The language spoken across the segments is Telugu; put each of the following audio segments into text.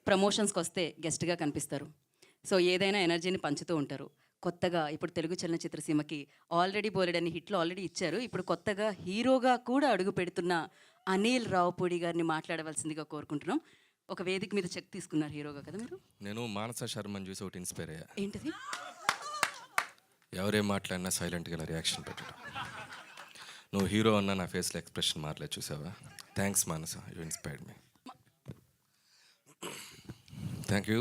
ప్రమోషన్స్కి వస్తే గెస్ట్గా కనిపిస్తారు. సో ఏదైనా ఎనర్జీని పంచుతూ ఉంటారు. కొత్తగా ఇప్పుడు తెలుగు చలనచిత్ర సీమకి ఆల్రెడీ బోలెడన్ని హిట్లు ఆల్రెడీ ఇచ్చారు. ఇప్పుడు కొత్తగా హీరోగా కూడా అడుగు పెడుతున్న అనిల్ రావుపూడి గారిని మాట్లాడవలసిందిగా కోరుకుంటున్నాం. ఒక వేదిక మీద చెక్ తీసుకున్నారు హీరోగా కదా మీరు? నేను మానస శర్మని చూసి ఒకటి ఇన్స్పైర్ అయ్యా. ఏంటిది? ఎవరేం మాట్లాడినా సైలెంట్గా ఇలా రియాక్షన్ పెట్టడం. నువ్వు హీరో అన్న నా ఫేస్లో ఎక్స్ప్రెషన్ మారలేదు, చూసావా? Thanks Manasa, you inspired me. Thank you.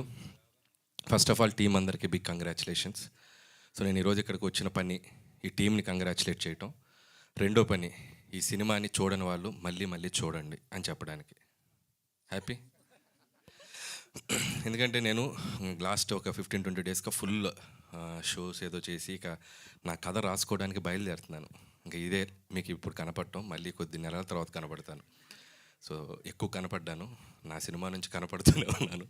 First of all team అందరికీ బిగ్ కంగ్రాచులేషన్స్. సో నేను ఈరోజు ఇక్కడికి వచ్చిన పని ఈ టీంని కంగ్రాచులేట్ చేయటం, రెండో పని ఈ సినిమాని చూడని వాళ్ళు మళ్ళీ మళ్ళీ చూడండి అని చెప్పడానికి. హ్యాపీ. ఎందుకంటే నేను లాస్ట్ ఒక 15-20 డేస్గా ఫుల్ షోస్ ఏదో చేసి ఇక నా కథ రాసుకోవడానికి బయలుదేరుతున్నాను. ఇంకా ఇదే మీకు ఇప్పుడు కనపడటం, మళ్ళీ కొద్ది నెలల తర్వాత కనపడతాను. సో ఎక్కువ కనపడ్డాను, నా సినిమా నుంచి కనపడుతూనే ఉన్నాను.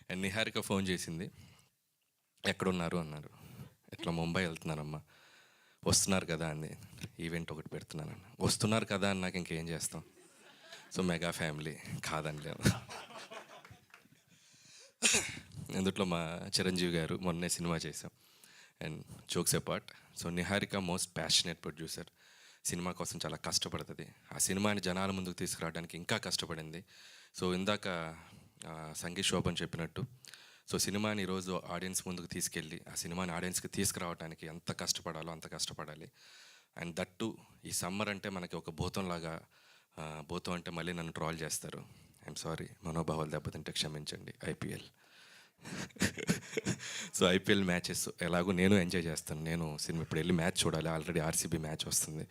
అండ్ నిహారిక ఫోన్ చేసింది, ఎక్కడున్నారు అన్నారు. ఇట్లా ముంబై వెళ్తున్నానమ్మా. వస్తున్నారు కదా అంది. ఈవెంట్ ఒకటి పెడుతున్నానన్న. వస్తున్నారు కదా అని నాకు ఇంకేం చేస్తాం. సో మెగా ఫ్యామిలీ కాదనిలేము. ఇందులో మా చిరంజీవి గారు మొన్నే సినిమా చేసాం. And jokes apart, so Niharika most passionate producer. Cinema కోసం చాలా కష్టపడుతుంది. ఆ సినిమాని జనాల ముందుకు తీసుకురావడానికి ఇంకా కష్టపడింది. సో ఇందాక సంగీత్ శోభన్ చెప్పినట్టు, సో సినిమాని ఈరోజు ఆడియన్స్ ముందుకు తీసుకెళ్ళి ఆ సినిమాని ఆడియన్స్కి తీసుకురావడానికి ఎంత కష్టపడాలో అంత కష్టపడాలి. అండ్ దట్టు ఈ సమ్మర్ అంటే మనకి ఒక భూతంలాగా, భూతం అంటే మళ్ళీ నన్ను ట్రాల్ చేస్తారు. ఐఎమ్ సారీ, మనోభావాలు దెబ్బతింటే క్షమించండి. ఐపీఎల్ సో ఐపీఎల్ మ్యాచెస్ ఎలాగో నేను ఎంజాయ్ చేస్తాను. నేను సినిమా ఇప్పుడు వెళ్ళి మ్యాచ్ చూడాలి, ఆల్రెడీ ఆర్సీబీ మ్యాచ్ వస్తుంది.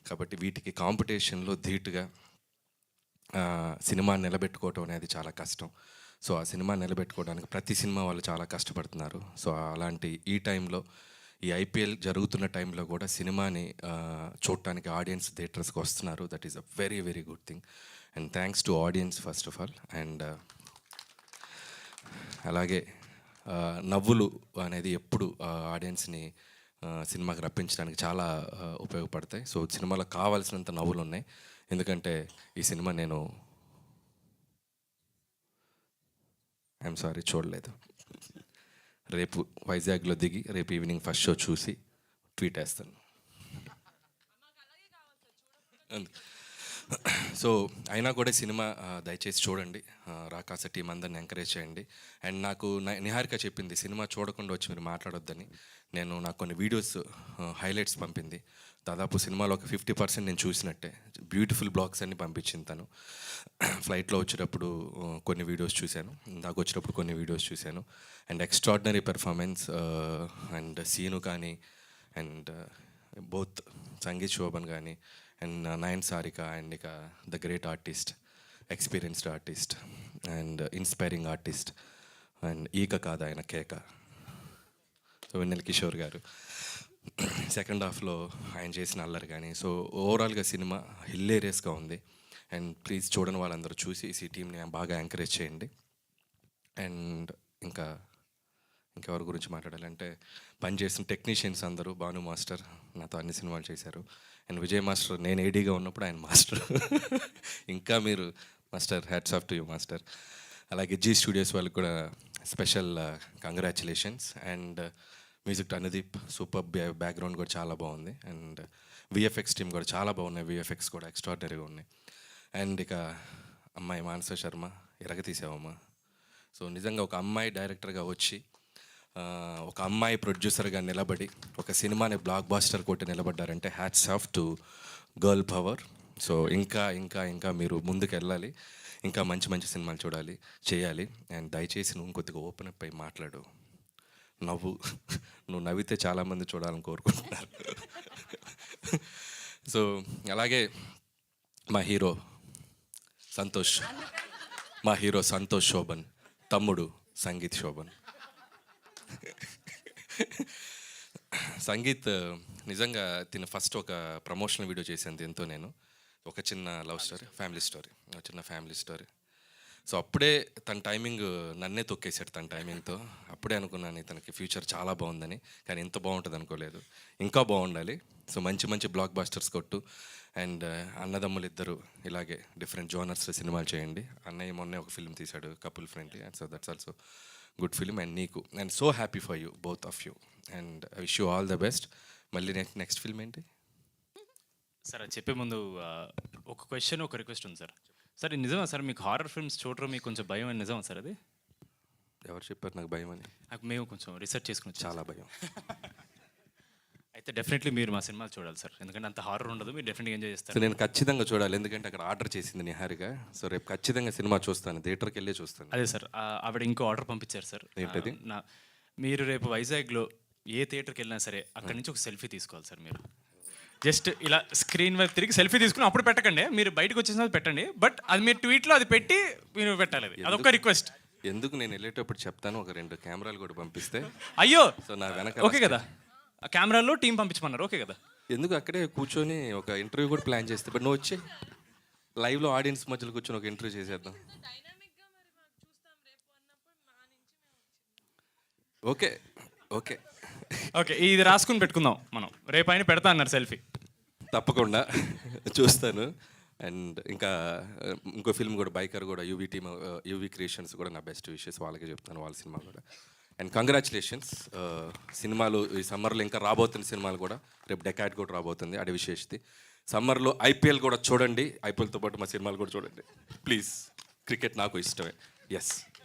కాబట్టి వీటికి కాంపిటీషన్లో ధీటుగా సినిమా నిలబెట్టుకోవటం అనేది చాలా కష్టం. సో ఆ సినిమా నిలబెట్టుకోవడానికి ప్రతి సినిమా వాళ్ళు చాలా కష్టపడుతున్నారు. సో అలాంటి ఈ టైంలో, ఈ ఐపీఎల్ జరుగుతున్న టైంలో కూడా సినిమాని చూడటానికి ఆడియన్స్ థియేటర్స్కి వస్తున్నారు. That is a very very good thing. And thanks to audience first of all. And అలాగే నవ్వులు అనేది ఎప్పుడు ఆడియన్స్ని సినిమాకి రప్పించడానికి చాలా ఉపయోగపడతాయి. సో సినిమాలో కావాల్సినంత నవ్వులు ఉన్నాయి. ఎందుకంటే ఈ సినిమా నేను ఐఎమ్ సారీ చూడలేదు. రేపు వైజాగ్లో దిగి రేపు ఈవినింగ్ ఫస్ట్ షో చూసి ట్వీట్ వేస్తాను. సో అయినా కూడా సినిమా దయచేసి చూడండి. రాకాస టీం అందరిని ఎంకరేజ్ చేయండి. అండ్ నాకు నిహారిక చెప్పింది సినిమా చూడకుండా వచ్చి మీరు మాట్లాడొద్దని. నాకు కొన్ని వీడియోస్ హైలైట్స్ పంపింది. దాదాపు సినిమాలో ఒక 50% నేను చూసినట్టే. బ్యూటిఫుల్ బ్లాగ్స్ అన్ని పంపించింది తను. ఫ్లైట్లో వచ్చేటప్పుడు కొన్ని వీడియోస్ చూశాను, ఇందాక వచ్చేటప్పుడు కొన్ని వీడియోస్ చూశాను. And extraordinary performance. And Seenu కానీ, అండ్ బోత్ సంగీత్ శోభన్ కానీ, అండ్ నయన్ సారిక, అండ్ ఇక the great artist, experienced artist, and inspiring artist, and ఈక కాదు ఆయన కేక, సో వెన్నెల కిషోర్ గారు. సెకండ్ హాఫ్లో ఆయన చేసిన అల్లరి కానీ, సో ఓవరాల్గా సినిమా హిల్లేరియస్గా ఉంది. అండ్ ప్లీజ్ చూడని వాళ్ళందరూ చూసి ఈ టీంని బాగా ఎంకరేజ్ చేయండి. అండ్ ఇంకెవరి గురించి మాట్లాడాలంటే, పనిచేసిన టెక్నీషియన్స్ అందరూ, భాను మాస్టర్ నాతో అన్ని సినిమాలు చేశారు. అండ్ విజయ్ మాస్టర్ నేను ఏడీగా ఉన్నప్పుడు ఆయన మాస్టర్. ఇంకా మీరు master, hats off to you master. అలాగే జీ స్టూడియోస్ వాళ్ళకి కూడా special congratulations. And music Anudeep, super background కూడా చాలా బాగుంది. అండ్ విఎఫ్ఎక్స్ టీమ్ కూడా చాలా బాగున్నాయి, విఎఫ్ఎక్స్ కూడా ఎక్స్ట్రాడినరీగా ఉన్నాయి. అండ్ ఇక అమ్మాయి మానస శర్మ, ఎరగతీసావమ్మా. సో నిజంగా ఒక అమ్మాయి డైరెక్టర్గా వచ్చి, ఒక అమ్మాయి ప్రొడ్యూసర్గా నిలబడి ఒక సినిమాని బ్లాక్ బాస్టర్ కొట్టి నిలబడ్డారంటే hats off to girl power. So ఇంకా ఇంకా ఇంకా మీరు ముందుకు వెళ్ళాలి, ఇంకా మంచి మంచి సినిమాలు చేయాలి. అండ్ దయచేసి నువ్వు కొద్దిగా ఓపెన్ అప్ అయి మాట్లాడు. నువ్వు నవ్వితే చాలామంది చూడాలని కోరుకుంటున్నారు. సో అలాగే మా హీరో సంతోష్ శోభన్ తమ్ముడు సంగీత్ శోభన్. సంగీత్ నిజంగా ఫస్ట్ ఒక ప్రమోషనల్ వీడియో చేశాను దీంతో. నేను ఒక చిన్న లవ్ స్టోరీ, ఫ్యామిలీ స్టోరీ, చిన్న ఫ్యామిలీ స్టోరీ. సో అప్పుడే తన టైమింగ్ నన్నే తొక్కేశాడు తన టైమింగ్తో. అప్పుడే అనుకున్నాను ఇతనికి ఫ్యూచర్ చాలా బాగుందని, కానీ ఇంత బాగుంటుంది అనుకోలేదు. ఇంకా బాగుండాలి. సో మంచి మంచి బ్లాక్ బాస్టర్స్ కొట్టు. అండ్ అన్నదమ్ములు ఇద్దరు ఇలాగే డిఫరెంట్ జోనర్స్లో సినిమాలు చేయండి. అన్నయ్య మొన్నే ఒక ఫిల్మ్ తీశాడు couple friendly, and so that's also good film. And నీకు and so happy for you, both of you, and I wish you all the best. మళ్ళీ నెక్స్ట్ ఫిల్మ్ ఏంటి? సార్ అది చెప్పే ముందు ఒక క్వశ్చన్ ఒక రిక్వెస్ట్ ఉంది సార్. సార్ ఇది నిజమా సార్, మీకు హారర్ ఫిల్మ్స్ చూడడం మీకు కొంచెం భయం అని నిజమా సార్? అది ఎవరు చెప్పారు నాకు భయం అని? నాకు మేము కొంచెం రీసెర్చ్ చేసుకుని వచ్చాం. చాలా భయం. అయితే డెఫినెట్లీ మీరు మా సినిమా చూడాలి సార్, ఎందుకంటే అంత హారర్ ఉండదు, మీరు డెఫినెట్గా ఎంజాయ్ సో చేస్తారు. నేను ఖచ్చితంగా చూడాలి, ఎందుకంటే అక్కడ ఆర్డర్ చేసింది నిహారిక. సో రేపు ఖచ్చితంగా సినిమా చూస్తాను, థియేటర్కి వెళ్ళే చూస్తాను. అదే సార్, ఆవిడ ఇంకో ఆర్డర్ పంపించారు సార్. ఏంటది? మీరు రేపు వైజాగ్లో ఏ థియేటర్కి వెళ్ళినా సరే అక్కడి నుంచి ఒక సెల్ఫీ తీసుకోవాలి సార్. మీరు జస్ట్ ఇలా స్క్రీన్ వైపు తిరిగి సెల్ఫీ తీసుకుని అప్పుడు పెట్టకండి, మీరు బయటకు వచ్చేసిన తర్వాత పెట్టండి. బట్ అది మీరు ట్వీట్లో అది పెట్టి మీరు పెట్టాలి, అది అదొక రిక్వెస్ట్. ఎందుకు నేను వెళ్ళేటప్పుడు చెప్తాను, ఒక 2 కెమెరాలు కూడా పంపిస్తే. అయ్యో సో నా వెనక ఓకే కదా, ఆ కెమెరాలో టీం పంపించమన్నారు, ఓకే కదా. ఎందుకు అక్కడే కూర్చొని ఒక ఇంటర్వ్యూ కూడా ప్లాన్ చేస్తే. బట్ నువ్వు వచ్చి లైవ్లో ఆడియన్స్ మధ్యలో కూర్చొని ఒక ఇంటర్వ్యూ చేసేద్దాం. ఓకే ఓకే ఓకే, ఇది రాసుకుని పెట్టుకుందాం మనం, రేపు ఆయన పెడతా అన్నారు సెల్ఫీ. తప్పకుండా చూస్తాను. అండ్ ఇంకా ఇంకో ఫిల్మ్ కూడా బైకర్ కూడా యూవీ టీమ్, యూవీ క్రియేషన్స్ కూడా నా బెస్ట్ విషెస్ వాళ్ళకే చెప్తాను, వాళ్ళ సినిమా కూడా. అండ్ కంగ్రాచులేషన్స్, సినిమాలు ఈ సమ్మర్లో ఇంకా రాబోతున్న సినిమాలు కూడా, రేపు డెకాడ్ కూడా రాబోతుంది, అది విశేషది. సమ్మర్లో ఐపీఎల్ కూడా చూడండి, ఐపీఎల్తో పాటు మా సినిమాలు కూడా చూడండి ప్లీజ్. క్రికెట్ నాకు ఇష్టమే. ఎస్.